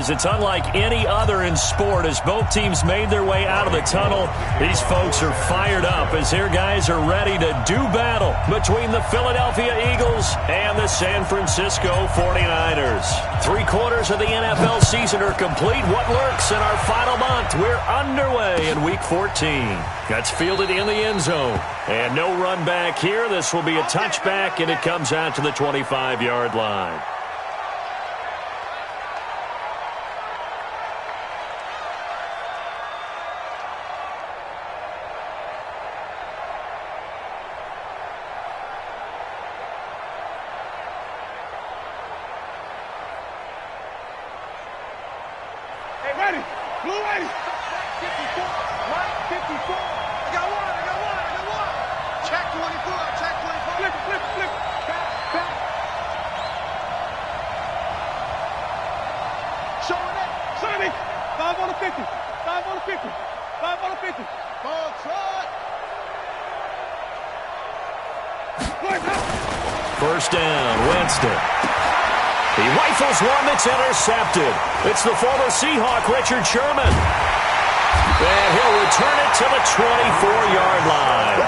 because it's unlike any other in sport. As both teams made their way out of the tunnel, these folks are fired up as their guys are ready to do battle between the Philadelphia Eagles and the San Francisco 49ers. 3/4 of the NFL season are complete. What lurks in our final month? We're underway in Week 14. That's fielded in the end zone. And no run back here. This will be a touchback, and it comes out to the 25-yard line. First down, Winston. He rifles one that's intercepted. It's the former Seahawk, Richard Sherman. And he'll return it to the 24-yard line.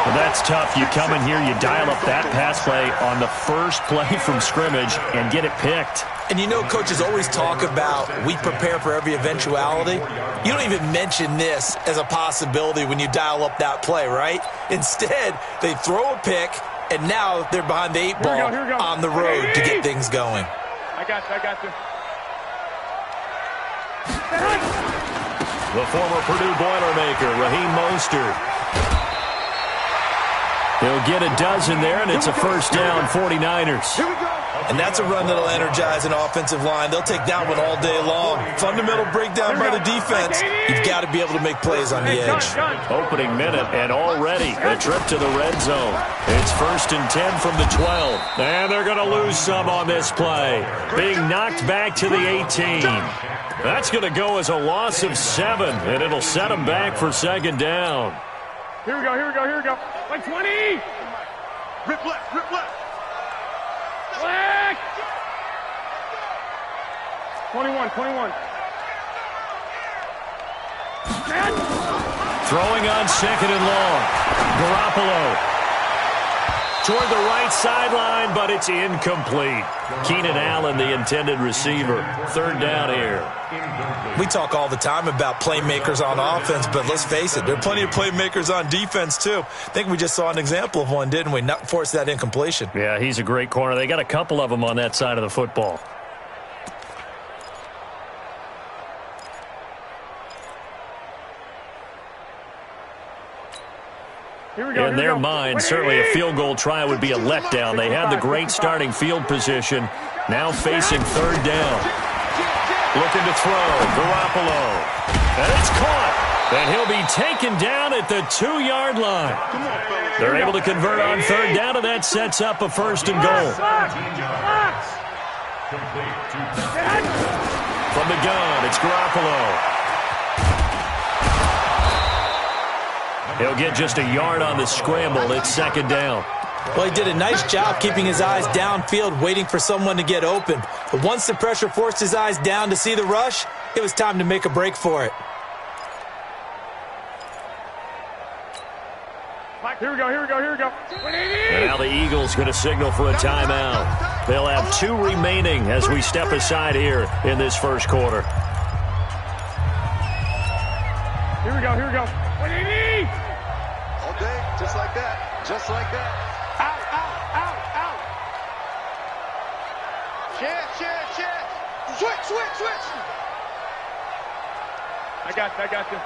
Well, that's tough. You come in here, you dial up that pass play on the first play from scrimmage and get it picked. And you know, coaches always talk about we prepare for every eventuality. You don't even mention this as a possibility when you dial up that play, right? Instead, they throw a pick, and now they're behind the 8 ball on the road to get things going. I got you. The former Purdue Boilermaker, Raheem Mostert. He'll get a dozen there, and it's a first down, 49ers. And that's a run that'll energize an offensive line. They'll take that one all day long. Fundamental breakdown by the defense. You've got to be able to make plays on the edge. Opening minute, and already a trip to the red zone. It's 1st and 10 from the 12. And they're going to lose some on this play. Being knocked back to the 18. That's going to go as a loss of 7, and it'll set them back for second down. Here we go. Like 20. Rip left. Black. 21. Throwing on 2nd and long. Garoppolo toward the right sideline, but it's incomplete. Keenan Allen, the intended receiver. 3rd down here. We talk all the time about playmakers on offense, but let's face it, there are plenty of playmakers on defense, too. I think we just saw an example of one, didn't we? Not force that incompletion. Yeah, he's a great corner. They got a couple of them on that side of the football. In their mind, certainly a field goal try would be a letdown. They had the great starting field position. Now facing 3rd down. Looking to throw. Garoppolo. And it's caught. And he'll be taken down at the 2-yard line. They're able to convert on 3rd down, and that sets up a 1st and goal. From the gun, it's Garoppolo. He'll get just a yard on the scramble. It's 2nd down. Well, he did a nice job keeping his eyes downfield, waiting for someone to get open. But once the pressure forced his eyes down to see the rush, it was time to make a break for it. Here we go. And now the Eagles going to signal for a timeout. They'll have 2 remaining as we step aside here in this first quarter. Here we go. 180! All day, just like that. Out. Shit. Switch. I got you.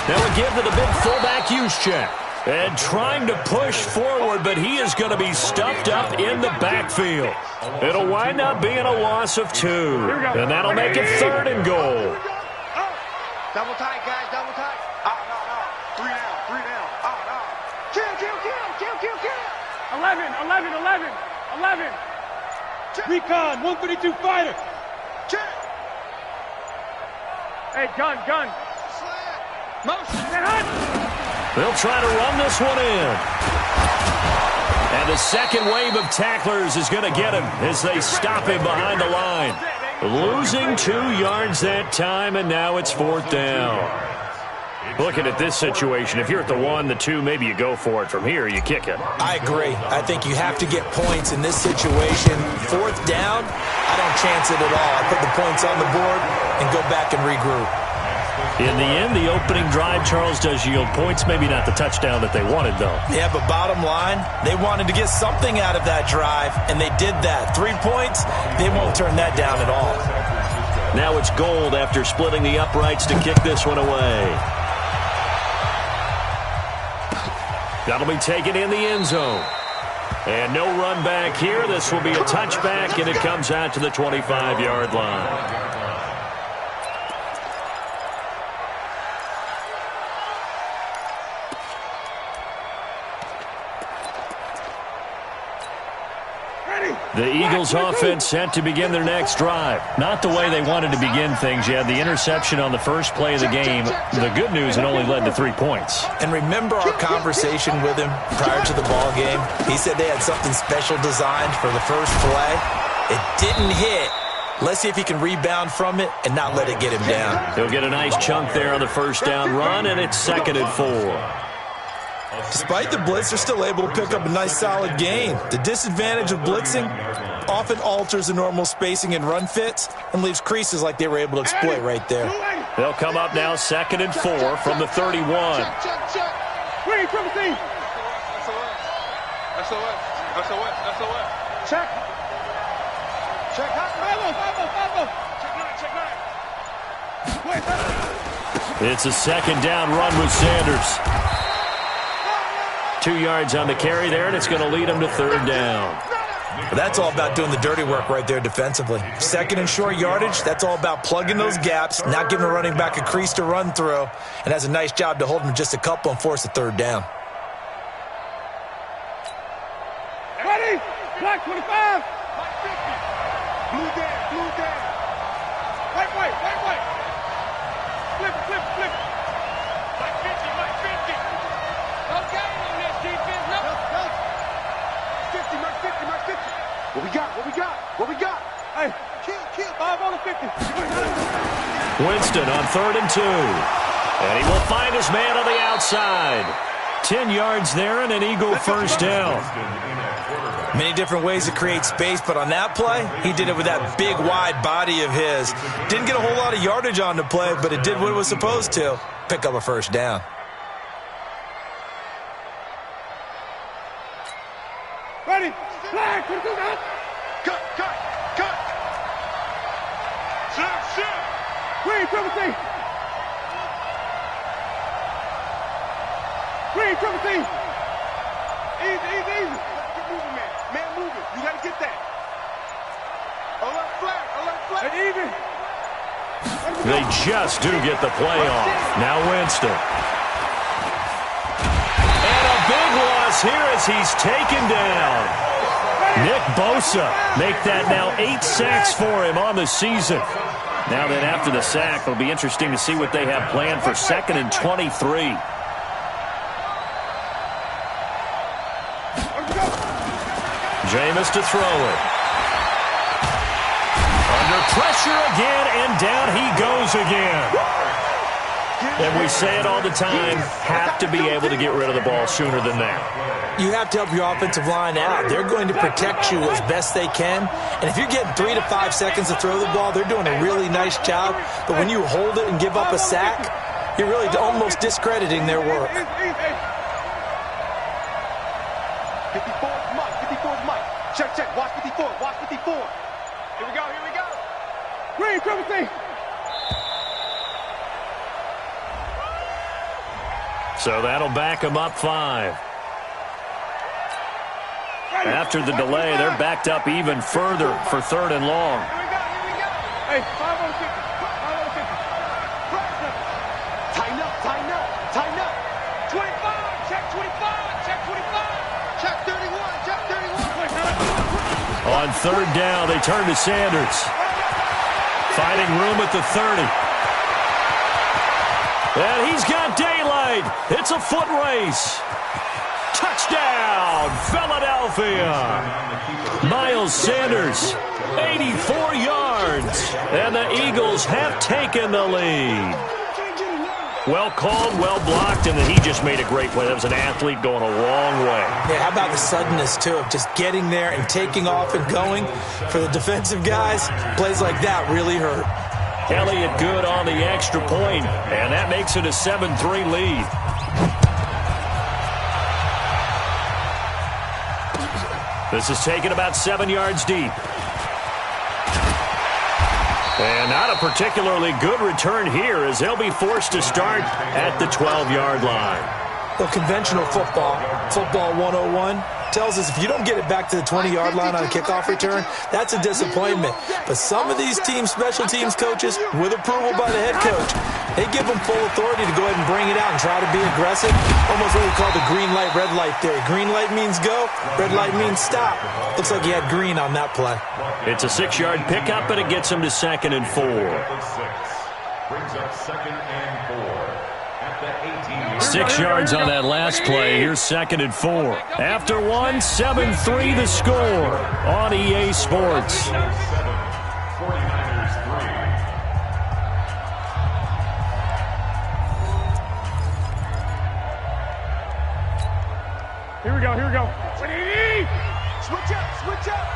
Now we give to the big fullback use check. And trying to push forward, but he is going to be stuffed up in the backfield. It'll wind up being a loss of 2. And that'll make it 3rd and goal. Double tight, guys, double tight. No. 3 down. Kill. 11. Recon, 132 fighter. Check. Hey, gun. Motion. They'll try to run this one in. And the second wave of tacklers is going to get him as they stop him behind the line. Losing 2 yards that time, and now it's 4th down. Looking at this situation, if you're at the 1, the 2, maybe you go for it. From here, you kick it. I agree. I think you have to get points in this situation. 4th down, I don't chance it at all. I put the points on the board and go back and regroup. In the end, the opening drive, Charles, does yield points. Maybe not the touchdown that they wanted, though. Yeah, but bottom line, they wanted to get something out of that drive, and they did that. 3 points, they won't turn that down at all. Now it's Gold after splitting the uprights to kick this one away. That'll be taken in the end zone. And no run back here. This will be a touchback, and it comes out to the 25-yard line. The Eagles offense set to begin their next drive. Not the way they wanted to begin things. You had the interception on the first play of the game. The good news, it only led to 3 points. And remember our conversation with him prior to the ball game? He said they had something special designed for the first play. It didn't hit. Let's see if he can rebound from it and not let it get him down. He'll get a nice chunk there on the first down run, and it's 2nd and 4. Despite the blitz, they're still able to pick up a nice solid gain. The disadvantage of blitzing often alters the normal spacing and run fits and leaves creases like they were able to exploit right there. They'll come up now 2nd and 4 from the 31. Wait, triple C. SOS. Check. Check. It's a 2nd down run with Sanders. 2 yards on the carry there, and it's going to lead them to 3rd down. That's all about doing the dirty work right there defensively. 2nd and short yardage, that's all about plugging those gaps, not giving a running back a crease to run through, and has a nice job to hold him just a couple and force a 3rd down. Ready? Black 25. Blue down. White. Flip. White 50. No game on this defense. No. 50, Mark 50. What we got? Hey, kill. 5 on the 50. Winston on 3rd and 2. And he will find his man on the outside. 10 yards there and an Eagle first down. Many different ways to create space, but on that play, he did it with that big, wide body of his. Didn't get a whole lot of yardage on the play, but it did what it was supposed to. Pick up a first down. Ready? Flag. Cut. Shit. Wait, triple C. Easy. Keep moving, man. Man moving. You got to get that. Alert flag. Easy. They just do get the play off. Now Winston. And a big loss here as he's taken down. Nick Bosa make that now 8 sacks for him on the season. Now then after the sack, it'll be interesting to see what they have planned for 2nd and 23. Jameis to throw it. Under pressure again, and down he goes again. And we say it all the time, have to be able to get rid of the ball sooner than that. You have to help your offensive line out. They're going to protect you as best they can. And if you're getting 3 to 5 seconds to throw the ball, they're doing a really nice job. But when you hold it and give up a sack, you're really almost discrediting their work. 54's Mike. Check. Watch 54. Here we go. Ready, triple C. So that'll back them up 5. After the delay, they're backed up even further for 3rd and long. Here we go. Hey, 5 on 50. Tighten up. 25. Check 25. Check 31. On 3rd down, they turn to Sanders. Finding room at the 30. And he's got daylight. It's a foot race. Touchdown, Philadelphia. Miles Sanders, 84 yards. And the Eagles have taken the lead. Well called, well blocked, and then he just made a great play. That was an athlete going a long way. Yeah, how about the suddenness, too, of just getting there and taking off and going? For the defensive guys, plays like that really hurt. Elliott good on the extra point, and that makes it a 7-3 lead. This is taken about 7 yards deep. And not a particularly good return here as they'll be forced to start at the 12-yard line. Well, conventional football 101, tells us if you don't get it back to the 20-yard line on a kickoff return, that's a disappointment. But some of these teams, special teams coaches, with approval by the head coach, they give them full authority to go ahead and bring it out and try to be aggressive. Almost what we call the green light, red light theory. Green light means go, red light means stop. Looks like he had green on that play. It's a 6-yard pickup, and it gets him to 2nd and 4. Brings up 2nd and 4. 6 yards on that last play. Here's 2nd and 4. After one, 7-3 the score on EA Sports. Here we go, here we go. Switch up, switch up.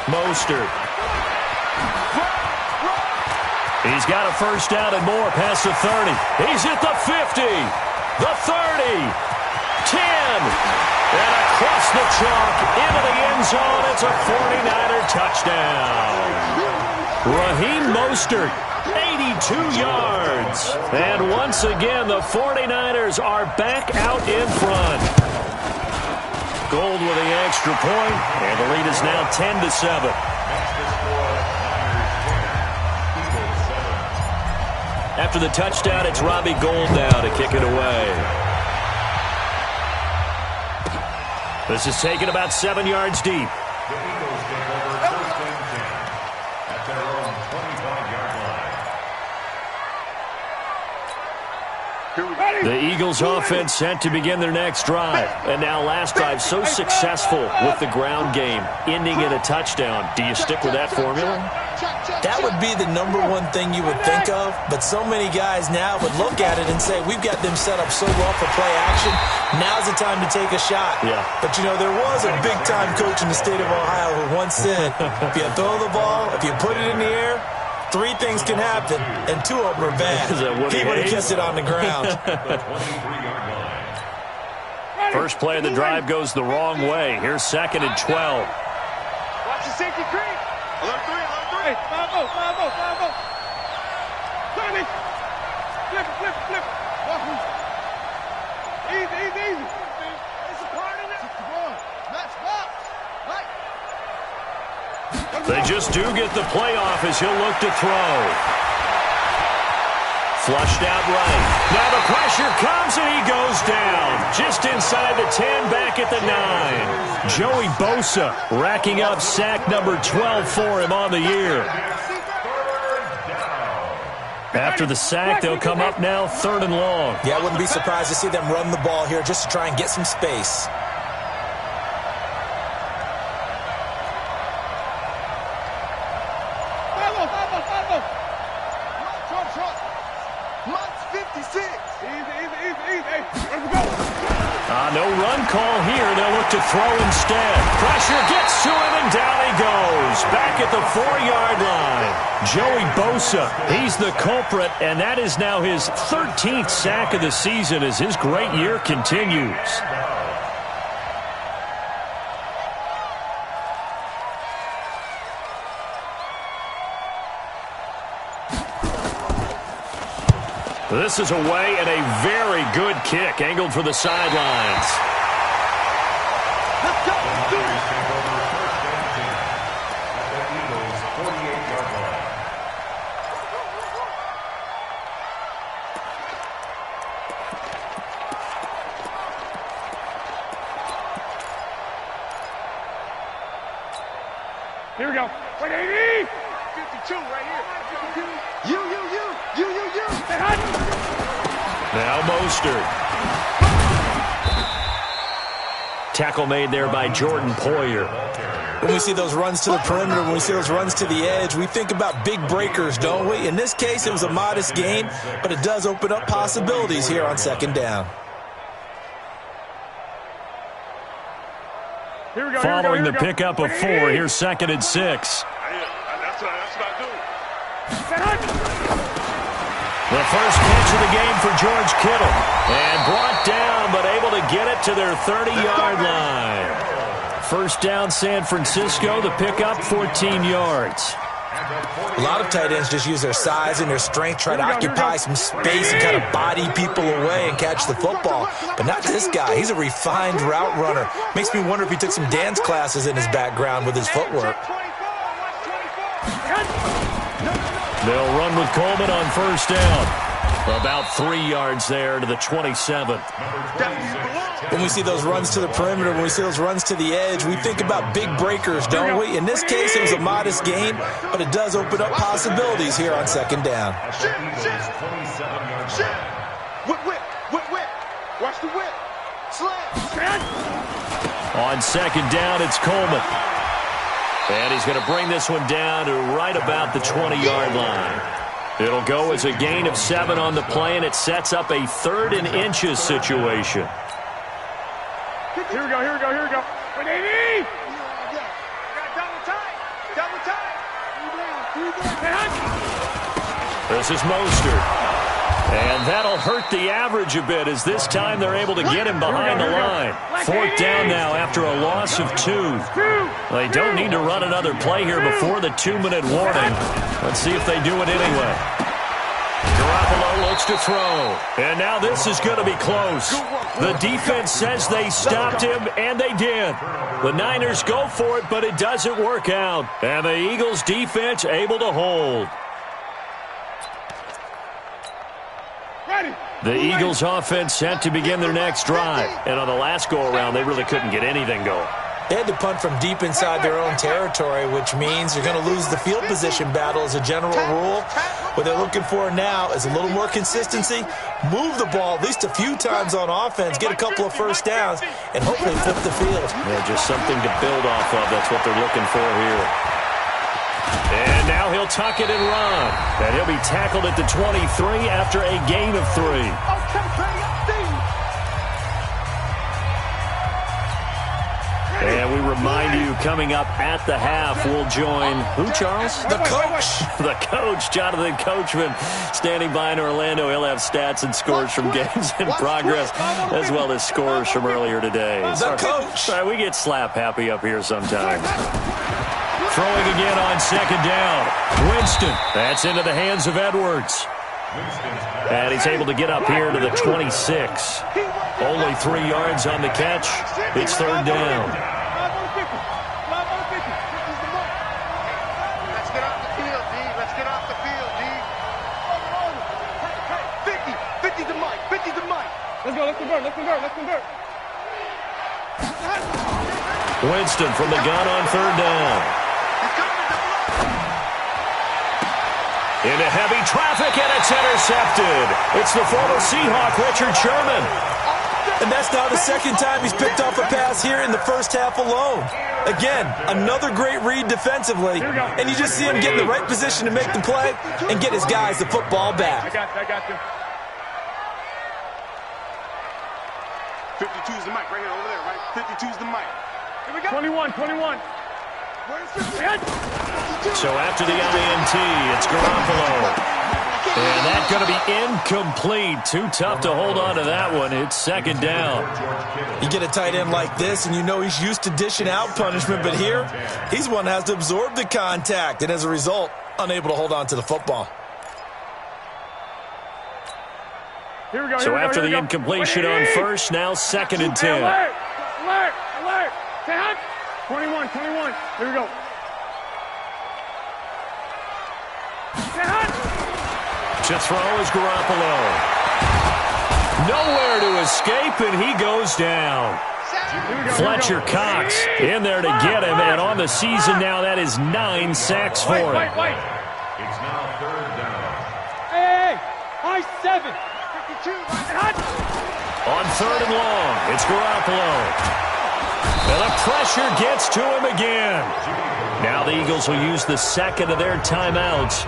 Mostert. He's got a first down and more past the 30. He's at the 50, the 30, 10, and across the chalk into the end zone. It's a 49er touchdown. Raheem Mostert, 82 yards. And once again, the 49ers are back out in front. Gold with the extra point, and the lead is now 10-7. After the touchdown, it's Robbie Gould now to kick it away. This is taken about 7 yards deep. The Eagles take over 1st and 10 at their own 25-yard line. The Eagles offense set to begin their next drive. And now last drive so successful with the ground game, ending in a touchdown. Do you stick with that formula? That would be the number one thing you would think of, but so many guys now would look at it and say, we've got them set up so well for play action, now's the time to take a shot. Yeah. But, you know, there was a big-time coach in the state of Ohio who once said, if you throw the ball, if you put it in the air, 3 things can happen, and 2 of them are bad. He would have kept it on the ground. First play of the drive goes the wrong way. Here's 2nd and 12. Watch the safety creep. Alert 3, alert 3. Hey, 5-0, 5-0, 5-0. Flip it. Flip, flip, flip. Easy, easy, easy. It's a part in it. Match box. Right. They just do get the play off as he'll look to throw. Flushed out right. Now the pressure comes and he goes down. Just inside the 10, back at the 9. Joey Bosa racking up sack number 12 for him on the year. After the sack, they'll come up now 3rd and long. Yeah, I wouldn't be surprised to see them run the ball here just to try and get some space. No run call here. They'll look to throw instead. Pressure gets to him, and down he goes. Back at the 4-yard line. Joey Bosa, he's the culprit, and that is now his 13th sack of the season as his great year continues. This is away and a very good kick angled for the sidelines. Let's go. Here we go. Wait, 80. 52 right here. You. Now Mostert. Tackle made there by Jordan Poyer. When we see those runs to the perimeter, when we see those runs to the edge, we think about big breakers, don't we? In this case, it was a modest gain, but it does open up possibilities here on second down. Following the pickup of 4, here's 2nd and 6. That's what I do. The first catch of the game for George Kittle. And brought down, but able to get it to their 30-yard line. First down, San Francisco. The pickup, 14 yards. A lot of tight ends just use their size and their strength, try to occupy some space and kind of body people away and catch the football. But not this guy. He's a refined route runner. Makes me wonder if he took some dance classes in his background with his footwork. They'll run with Coleman on first down. About 3 yards there to the 27th. When we see those runs to the perimeter, when we see those runs to the edge, we think about big breakers, don't we? In this case, it was a modest gain, but it does open up possibilities here on second down. Whip. Watch the whip. Slam. On second down, it's Coleman. And he's going to bring this one down to right about the 20-yard line. It'll go as a gain of 7 on the play, and it sets up a 3rd and inches situation. Here we go. With 80! Double tight. This is Mostert. And that'll hurt the average a bit as this time they're able to get him behind the line. 4th down now after a loss of 2. They don't need to run another play here before the 2-minute warning. Let's see if they do it anyway. Garoppolo looks to throw. And now this is going to be close. The defense says they stopped him, and they did. The Niners go for it, but it doesn't work out. And the Eagles defense able to hold. The Eagles offense set to begin their next drive. And on the last go-around, they really couldn't get anything going. They had to punt from deep inside their own territory, which means you're going to lose the field position battle as a general rule. What they're looking for now is a little more consistency, move the ball at least a few times on offense, get a couple of first downs, and hopefully flip the field. Yeah, just something to build off of. That's what they're looking for here. And now he'll tuck it and run. And he'll be tackled at the 23 after a gain of 3. And we remind you, coming up at the half, we'll join who, Charles? The coach. The coach, Jonathan Coachman, standing by in Orlando. He'll have stats and scores from games in progress, as well as scores from earlier today. The coach. Sorry, we get slap happy up here sometimes. Throwing again on second down. Winston. That's into the hands of Edwards. And he's able to get up here to the 26. Only 3 yards on the catch. It's 3rd down. Let's get off the field, D. Let's get off the field, D. 50 to Mike. 50 to Mike. Let's convert. Winston from the gun on 3rd down. Into heavy traffic, and it's intercepted. It's the former Seahawk, Richard Sherman. And that's now the second time he's picked off a pass here in the first half alone. Again, another great read defensively, and you just see him get in the right position to make the play and get his guys the football back. I got you. 52's the mic right here over there, right? 52's the mic. Here we go. 21. So after the INT, it's Garoppolo. And that's going to be incomplete. Too tough to hold on to that one. It's 2nd down. You get a tight end like this, and you know he's used to dishing out punishment, but here, he's one that has to absorb the contact, and as a result, unable to hold on to the football. So after the incompletion on first, now 2nd and 10. Alert! 21. Here we go. To throw is Garoppolo. Nowhere to escape, and he goes down. Fletcher Cox in there to get him, and on the season now, that is 9 sacks for him. It's now 3rd down. Hey, I 7. On 3rd and long, it's Garoppolo. And the pressure gets to him again. Now the Eagles will use the second of their timeouts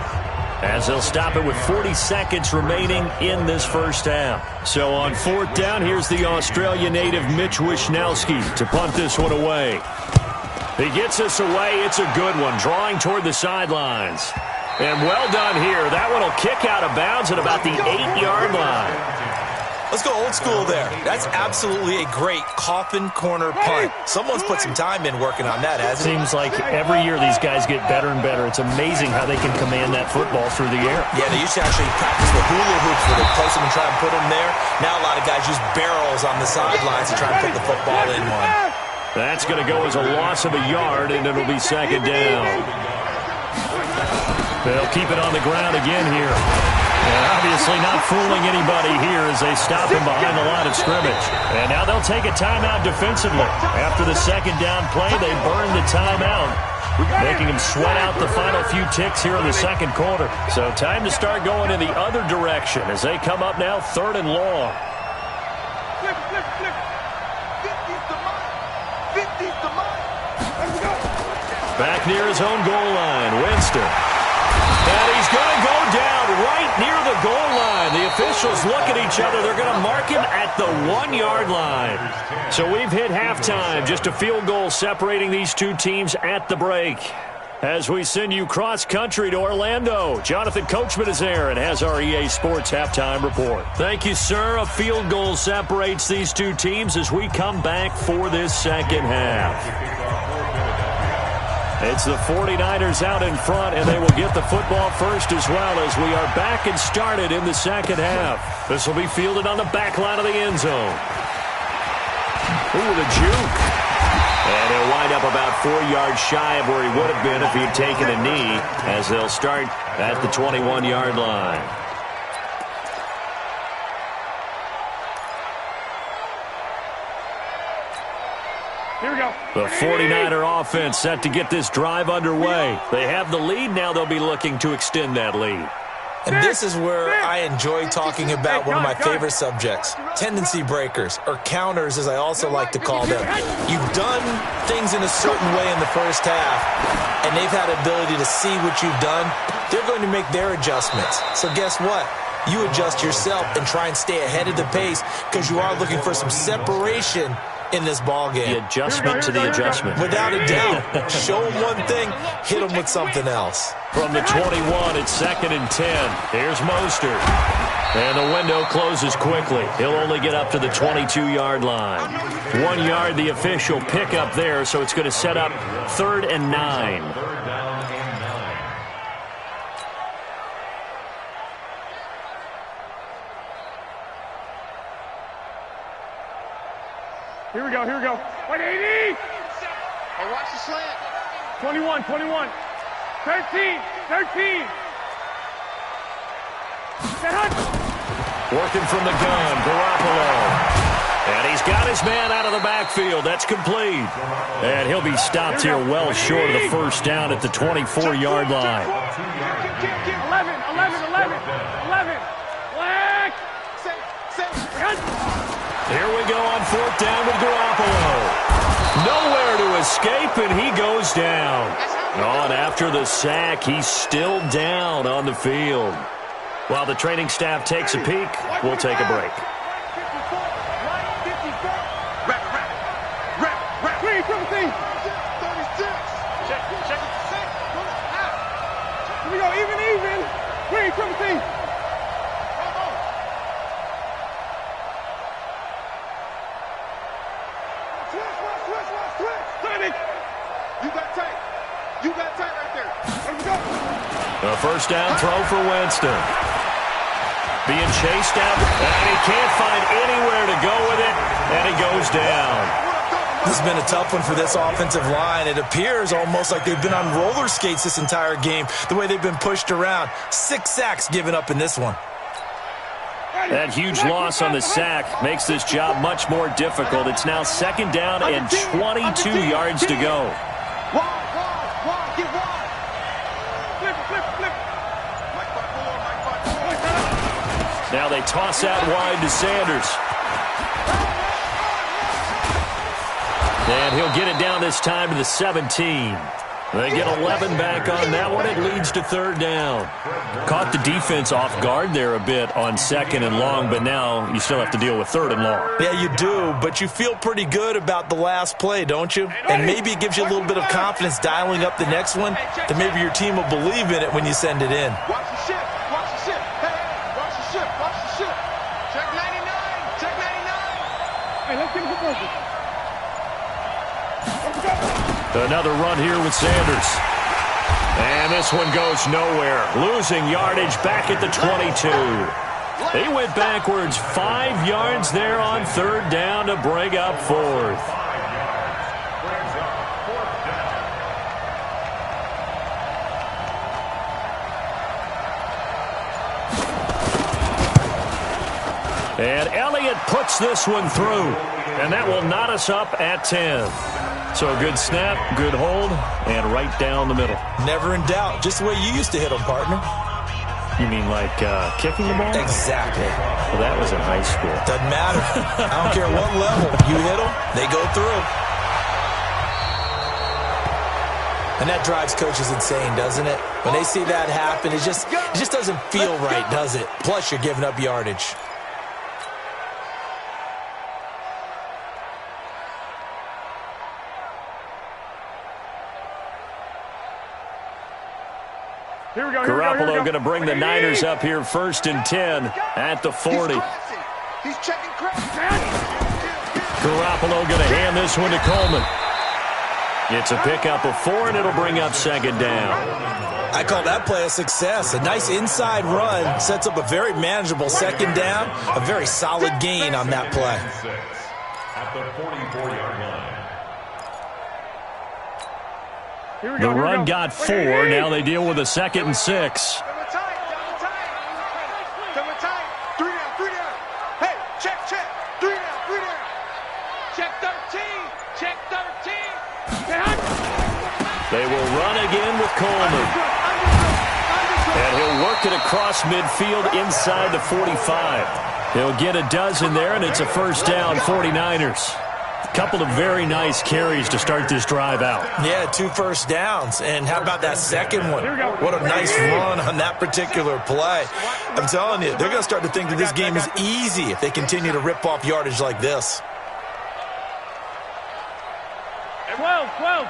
as they'll stop it with 40 seconds remaining in this first half. So on 4th down, here's the Australia native Mitch Wishnowski to punt this one away. He gets us away. It's a good one, drawing toward the sidelines. And well done here. That one will kick out of bounds at about the 8-yard line. Let's go old school there. That's absolutely a great coffin corner punt. Someone's put some time in working on that, hasn't it? Seems like every year these guys get better and better. It's amazing how they can command that football through the air. Yeah, they used to actually practice with hula hoops where they place them and try and put them there. Now a lot of guys use barrels on the sidelines to try and put the football in one. That's going to go as a loss of a yard, and it'll be 2nd down. They'll keep it on the ground again here. And obviously not fooling anybody here as they stop him behind the line of scrimmage. And now they'll take a timeout defensively. After the 2nd down play, they burn the timeout, making him sweat out the final few ticks here in the 2nd quarter. So time to start going in the other direction as they come up now 3rd and long. Flip. 50's the mark. 50's the mark. Let's go. Back near his own goal line, Winston. And he's going to go down right near the goal line. The officials look at each other. They're going to mark him at the 1-yard line. So we've hit halftime. Just a field goal separating these two teams at the break. As we send you cross-country to Orlando, Jonathan Coachman is there and has our EA Sports halftime report. Thank you, sir. A field goal separates these two teams as we come back for this 2nd half. It's the 49ers out in front, and they will get the football first as well as we are back and started in the 2nd half. This will be fielded on the back line of the end zone. Ooh, the juke. And he'll wind up about 4 yards shy of where he would have been if he'd taken a knee as they'll start at the 21-yard line. Here we go. The 49er offense set to get this drive underway. They have the lead. Now they'll be looking to extend that lead. And this is where I enjoy talking about one of my favorite subjects, tendency breakers, or counters as I also like to call them. You've done things in a certain way in the first half, and they've had ability to see what you've done. They're going to make their adjustments. So guess what? You adjust yourself and try and stay ahead of the pace because you are looking for some separation in this ball game. The adjustment to the adjustment. Without a doubt. Show them one thing, hit them with something else. From the 21, it's 2nd and 10. Here's Mostert. And the window closes quickly. He'll only get up to the 22-yard line. 1 yard, the official pickup there, so it's going to set up 3rd and 9. Here we go. 180. Hey, watch the slant. 21. 13. Working from the gun, Garoppolo. And he's got his man out of the backfield. That's complete. And he'll be stopped here well short of the 1st down at the 24-yard line. 11. Black. Here we go on 4th down with Garoppolo. Nowhere to escape, and he goes down. And after the sack, he's still down on the field. While the training staff takes a peek, we'll take a break. Here we go, even. Green, 17. You got tight right there. Here we go. A 1st down throw for Winston. Being chased out, and he can't find anywhere to go with it, and he goes down. This has been a tough one for this offensive line. It appears almost like they've been on roller skates this entire game, the way they've been pushed around. 6 sacks given up in this one. That huge loss on the sack makes this job much more difficult. It's now 2nd down and 22 yards to go. Wide, get wide. Flip. Now they toss out wide to Sanders. And he'll get it down this time to the 17. They get 11 back on that one. It leads to third down. Caught the defense off guard there a bit on second and long, but now you still have to deal with third and long. Yeah, you do, but you feel pretty good about the last play, don't you? And maybe it gives you a little bit of confidence dialing up the next one, that maybe your team will believe in it when you send it in. Watch the ship. Watch the ship. Hey, watch the ship. Watch the ship. Check 99. Check 99. Hey, let's get him focus. Another run here with Sanders. And this one goes nowhere. Losing yardage back at the 22. He went backwards 5 yards there on third down to bring up fourth. And Elliott puts this one through. And that will knot us up at 10. So a good snap, good hold, and right down the middle. Never in doubt. Just the way you used to hit them, partner. You mean like kicking the ball? Exactly. Well, that was in high school. Doesn't matter. I don't care what level. You hit them, they go through. And that drives coaches insane, doesn't it? When they see that happen, it just doesn't feel right, does it? Plus, you're giving up yardage. Garoppolo going to bring the Niners up here first and 10 at the 40. He's checking Garoppolo going to hand this one to Coleman. It's a pickup of 4, and it'll bring up second down. I call that play a success. A nice inside run sets up a very manageable second down. A very solid gain on that play. At the 44-yard line. The run got 4. Now they deal with a 2nd and 6. Double tight. Double tight. 3 down, 3 down. Hey, check. 3 down, 3 down. Check 13. Check 13. They will run again with Coleman. And he'll work it across midfield inside the 45. He'll get a dozen there, and it's a first down, 49ers. Couple of very nice carries to start this drive out. Yeah, 2 first downs. And how about that second one? What a nice run on that particular play. I'm telling you, they're going to start to think that this game is easy if they continue to rip off yardage like this. 12. Mark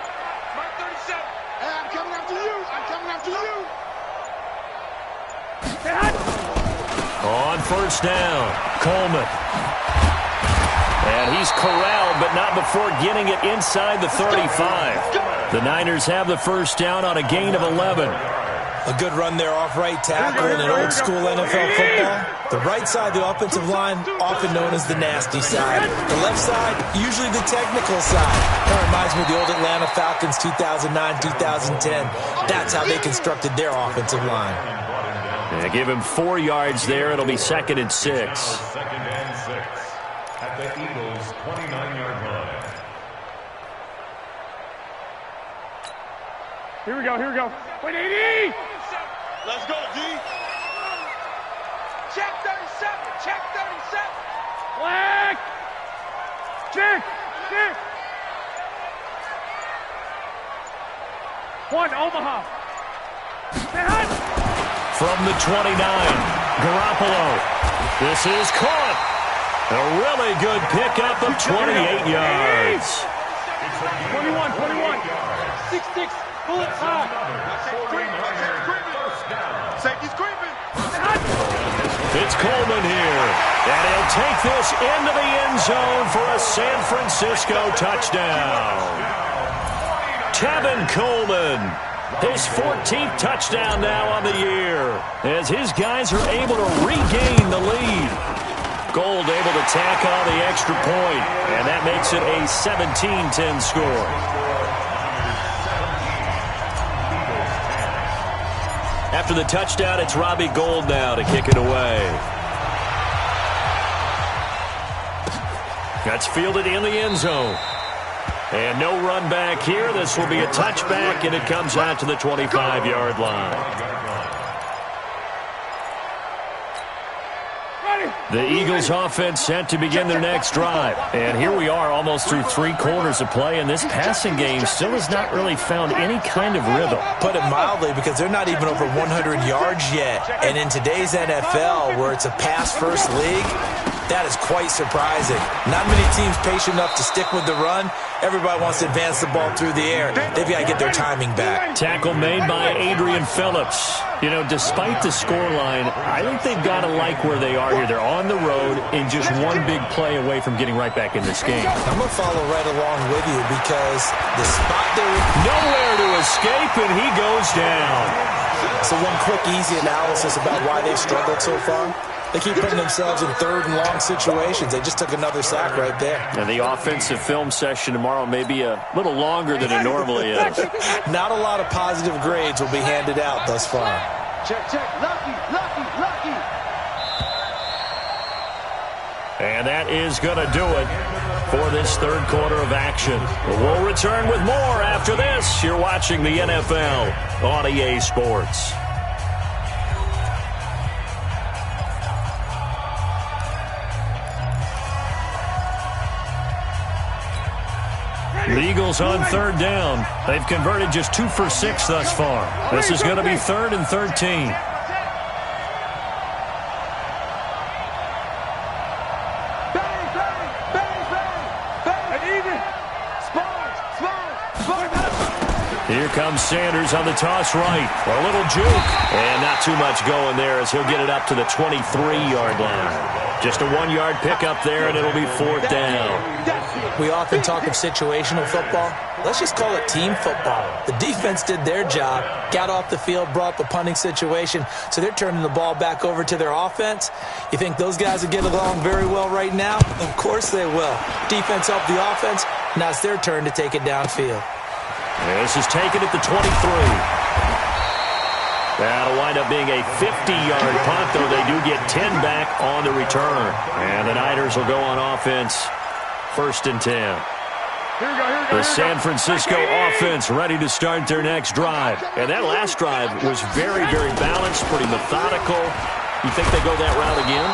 37. Hey, I'm coming after you. On first down, Coleman. And he's corralled, but not before getting it inside the 35. The Niners have the first down on a gain of 11. A good run there off right tackle in an old school NFL football. The right side of the offensive line, often known as the nasty side. The left side, usually the technical side. That reminds me of the old Atlanta Falcons 2009-2010. That's how they constructed their offensive line. They give him 4 yards there. It'll be 2nd and 6. At the Eagles' 29-yard line. Here we go. Wait, 80. Let's go, D. Check 37. Black. Check. 1, Omaha. From the 29, Garoppolo. This is caught. A really good pickup of 28 yards. 21. 6-6. Bullets high. Safety's creeping. It's Coleman here. And he'll take this into the end zone for a San Francisco touchdown. Tevin Coleman. His 14th touchdown now on the year. As his guys are able to regain the lead. Gold able to tack on the extra point, and that makes it a 17-10 score. After the touchdown, it's Robbie Gould now to kick it away. That's fielded in the end zone. And no run back here. This will be a touchback, and it comes out to the 25-yard line. The Eagles offense set to begin their next drive. And here we are almost through 3 quarters of play, and this passing game still has not really found any kind of rhythm. Put it mildly, because they're not even over 100 yards yet. And in today's NFL, where it's a pass-first league, that is quite surprising. Not many teams patient enough to stick with the run. Everybody wants to advance the ball through the air. They've got to get their timing back. Tackle made by Adrian Phillips. You know, despite the scoreline, I think they've got to like where they are here. They're on the road and just one big play away from getting right back in this game. I'm going to follow right along with you, because the spot they're nowhere to escape, and he goes down. So one quick, easy analysis about why they've struggled so far. They keep putting themselves in 3rd and long situations. They just took another sack right there. And the offensive film session tomorrow may be a little longer than it normally is. Not a lot of positive grades will be handed out thus far. Check, check. Lucky, lucky, lucky. And that is going to do it for this 3rd quarter of action. We'll return with more after this. You're watching the NFL on EA Sports. The Eagles on 3rd down. They've converted just 2 for 6 thus far. This is going to be 3rd and 13. Here comes Sanders on the toss right. A little juke. And not too much going there as he'll get it up to the 23-yard line. Just a 1-yard pickup there, and it'll be 4th down. We often talk of situational football. Let's just call it team football. The defense did their job, got off the field, brought the punting situation, so they're turning the ball back over to their offense. You think those guys will get along very well right now? Of course they will. Defense helped the offense. Now it's their turn to take it downfield. This is taken at the 23. That'll wind up being a 50-yard punt, though they do get 10 back on the return. And the Niners will go on offense, 1st and 10. The San Francisco offense ready to start their next drive. And that last drive was very, very balanced, pretty methodical. You think they go that route again?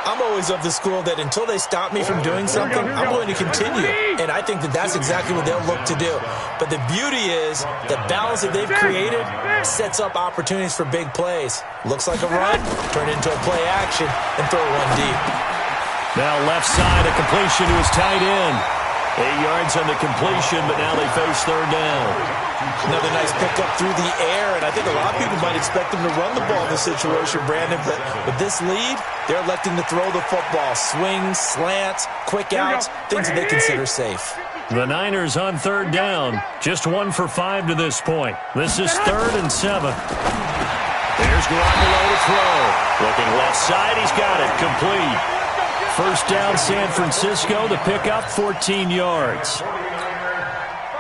I'm always of the school that until they stop me from doing something, I'm going to continue. And I think that that's exactly what they'll look to do. But the beauty is the balance that they've created sets up opportunities for big plays. Looks like a run, turn it into a play action, and throw one deep. Now left side, a completion to his tight end. 8 yards on the completion, but now they face 3rd down. Another nice pickup through the air, and I think a lot of people might expect them to run the ball in this situation, Brandon, but with this lead, they're electing to throw the football. Swings, slants, quick outs, things that they consider safe. The Niners on 3rd down, just 1 for 5 to this point. This is 3rd and 7. There's Garoppolo to throw. Looking left side, he's got it, complete. 1st down, San Francisco. The pickup, 14 yards.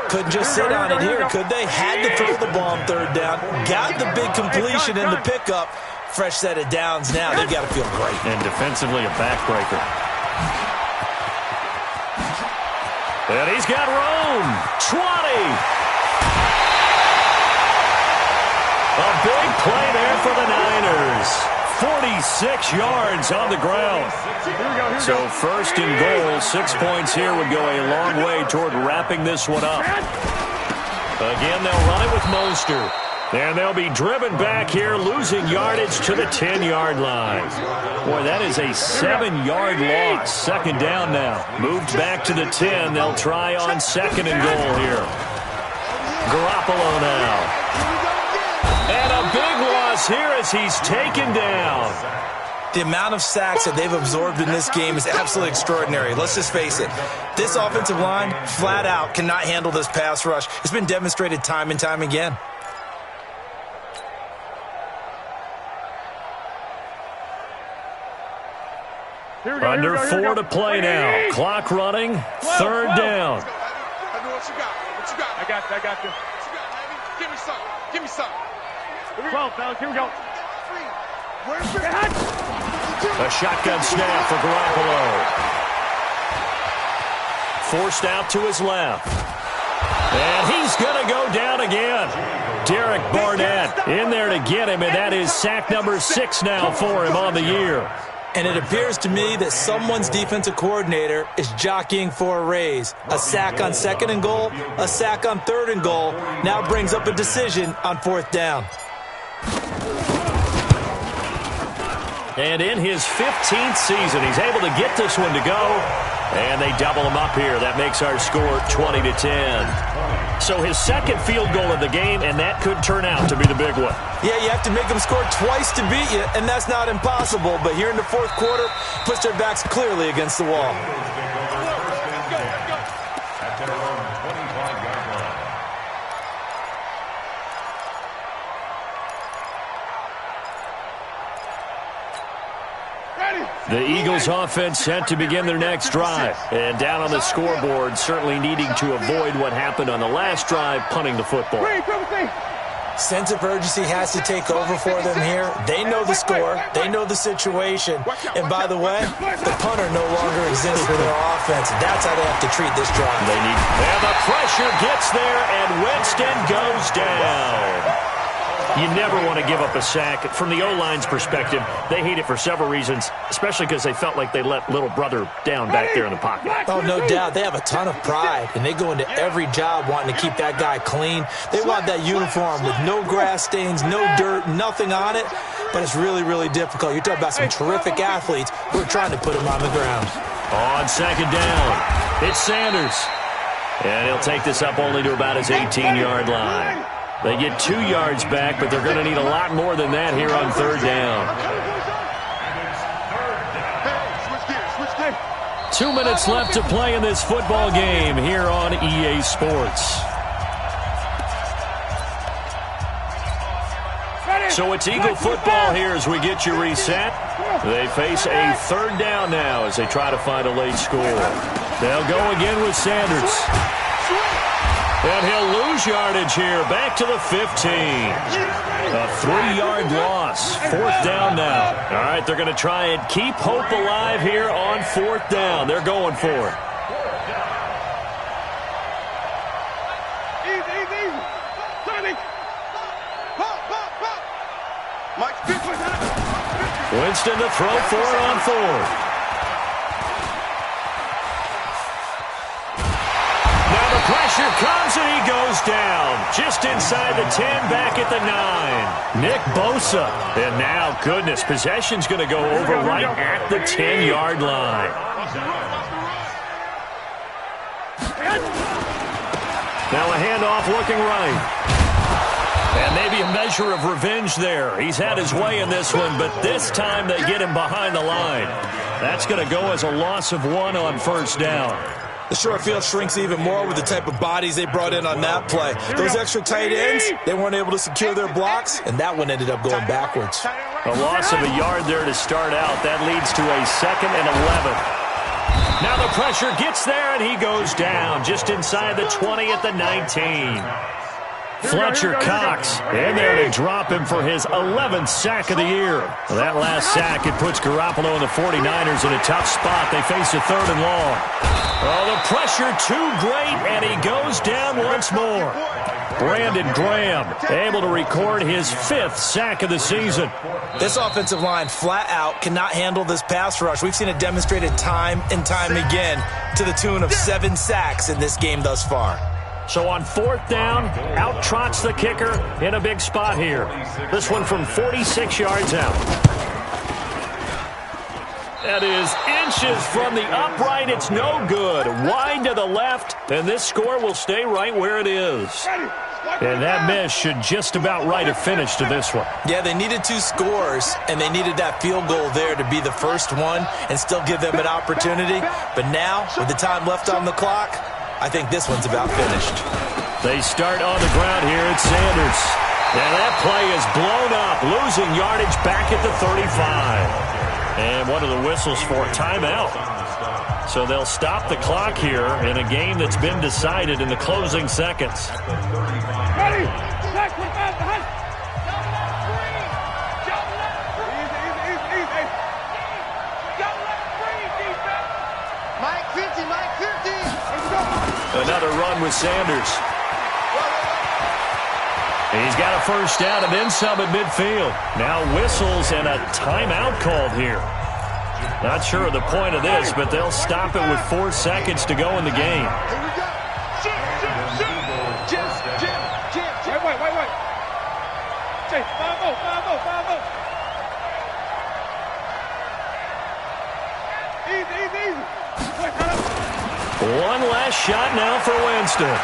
Couldn't just sit on it here, could they? Had to throw the ball on 3rd down. Got the big completion in the pickup. Fresh set of downs now. They've got to feel great. And defensively, a backbreaker. And he's got room. 20. A big play there for the Niners. 46 yards on the ground. So 1st and goal, 6 points here would go a long way toward wrapping this one up. Again, they'll run it with Mostert. And they'll be driven back here, losing yardage to the 10-yard line. Boy, that is a 7-yard loss. 2nd down now. Moved back to the 10. They'll try on 2nd and goal here. Garoppolo now. And a big loss here as he's taken down. The amount of sacks that they've absorbed in this game is absolutely extraordinary. Let's just face it. This offensive line, flat out, cannot handle this pass rush. It's been demonstrated time and time again. Under 4 to play now. Clock running. 3rd down. I know what you got. What you got? I got you. What you got, baby? Give me some. Give me some. 12, fellas. Here we go. A shotgun snap for Garoppolo. Forced out to his left. And he's going to go down again. Derek Barnett in there to get him, and that is sack number 6 now for him on the year. And it appears to me that someone's defensive coordinator is jockeying for a raise. A sack on 2nd and goal, a sack on 3rd and goal, now brings up a decision on 4th down. And in his 15th season, he's able to get this one to go. And they double him up here. That makes our score 20-10. So his 2nd field goal of the game, and that could turn out to be the big one. Yeah, you have to make them score twice to beat you, and that's not impossible. But here in the 4th quarter, puts their backs clearly against the wall. The Eagles offense set to begin their next drive. And down on the scoreboard, certainly needing to avoid what happened on the last drive, punting the football. Sense of urgency has to take over for them here. They know the score. They know the situation. And by the way, the punter no longer exists for their offense. That's how they have to treat this drive. And the pressure gets there, and Winston goes down. You never want to give up a sack. From the O-line's perspective, they hate it for several reasons, especially because they felt like they let little brother down back there in the pocket. Oh, no doubt. They have a ton of pride, and they go into every job wanting to keep that guy clean. They want that uniform with no grass stains, no dirt, nothing on it, but it's really, really difficult. You're talking about some terrific athletes who are trying to put him on the ground. On 2nd down, it's Sanders. And he'll take this up only to about his 18-yard line. They get 2 yards back, but they're going to need a lot more than that here on 3rd down. 2 minutes left to play in this football game here on EA Sports. So it's Eagle football here as we get you reset. They face a 3rd down now as they try to find a late score. They'll go again with Sanders. And he'll lose yardage here, back to the 15. A 3-yard loss, 4th down now. All right, they're going to try and keep hope alive here on 4th down. They're going for it. Easy. Winston to throw for it on 4th. Pressure comes, and he goes down. Just inside the 10, back at the 9. Nick Bosa. And now, goodness, possession's going to go over right at the 10-yard line. Now a handoff looking right. And maybe a measure of revenge there. He's had his way in this one, but this time they get him behind the line. That's going to go as a loss of 1 on 1st down. The short field shrinks even more with the type of bodies they brought in on that play. Those extra tight ends, they weren't able to secure their blocks, and that one ended up going backwards. A loss of a yard there to start out. That leads to a 2nd and 11. Now the pressure gets there, and he goes down just inside the 20 at the 19. Fletcher Cox in there to drop him for his 11th sack of the year. Well, that last sack, it puts Garoppolo and the 49ers in a tough spot. They face a 3rd and long. Oh, the pressure too great, and he goes down once more. Brandon Graham able to record his 5th sack of the season. This offensive line flat out cannot handle this pass rush. We've seen it demonstrated time and time again to the tune of 7 sacks in this game thus far. So on 4th down, out trots the kicker in a big spot here. This one from 46 yards out. That is inches from the upright. It's no good. Wide to the left, and this score will stay right where it is. And that miss should just about right a finish to this one. Yeah, they needed 2 scores, and they needed that field goal there to be the first one and still give them an opportunity. But now, with the time left on the clock, I think this one's about finished. They start on the ground here at Sanders. And that play is blown up, losing yardage back at the 35. And one of the whistles for a timeout. So they'll stop the clock here in a game that's been decided in the closing seconds. Ready? Mike 50, Mike 50. Another run with Sanders. He's got a first down and then some at midfield. Now whistles and a timeout called here. Not sure of the point of this, but they'll stop it with 4 seconds to go in the game. Here we go. Jim. Wait. Jay, 5-0. Easy. Wait, One last shot now for Winston.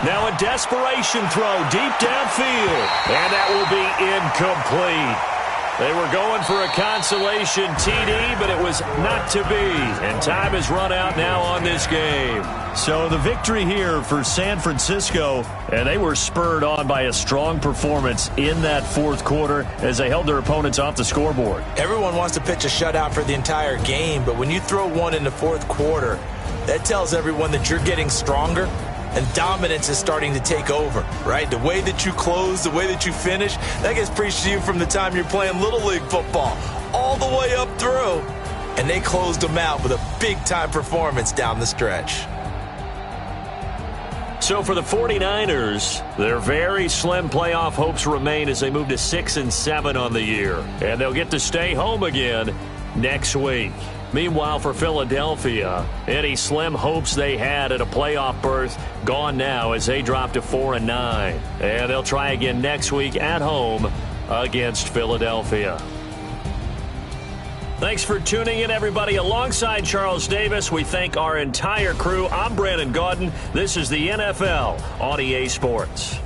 Now a desperation throw deep downfield, and that will be incomplete. They were going for a consolation TD, but it was not to be. And time has run out now on this game. So the victory here for San Francisco, and they were spurred on by a strong performance in that fourth quarter as they held their opponents off the scoreboard. Everyone wants to pitch a shutout for the entire game, but when you throw one in the fourth quarter, that tells everyone that you're getting stronger. And dominance is starting to take over, right? The way that you close, the way that you finish, that gets preached to you from the time you're playing Little League football all the way up through. And they closed them out with a big-time performance down the stretch. So for the 49ers, their very slim playoff hopes remain as they move to 6-7 on the year. And they'll get to stay home again next week. Meanwhile, for Philadelphia, any slim hopes they had at a playoff berth gone now as they drop to 4-9. And they'll try again next week at home against Philadelphia. Thanks for tuning in, everybody. Alongside Charles Davis, we thank our entire crew. I'm Brandon Gaudin. This is the NFL on EA Sports.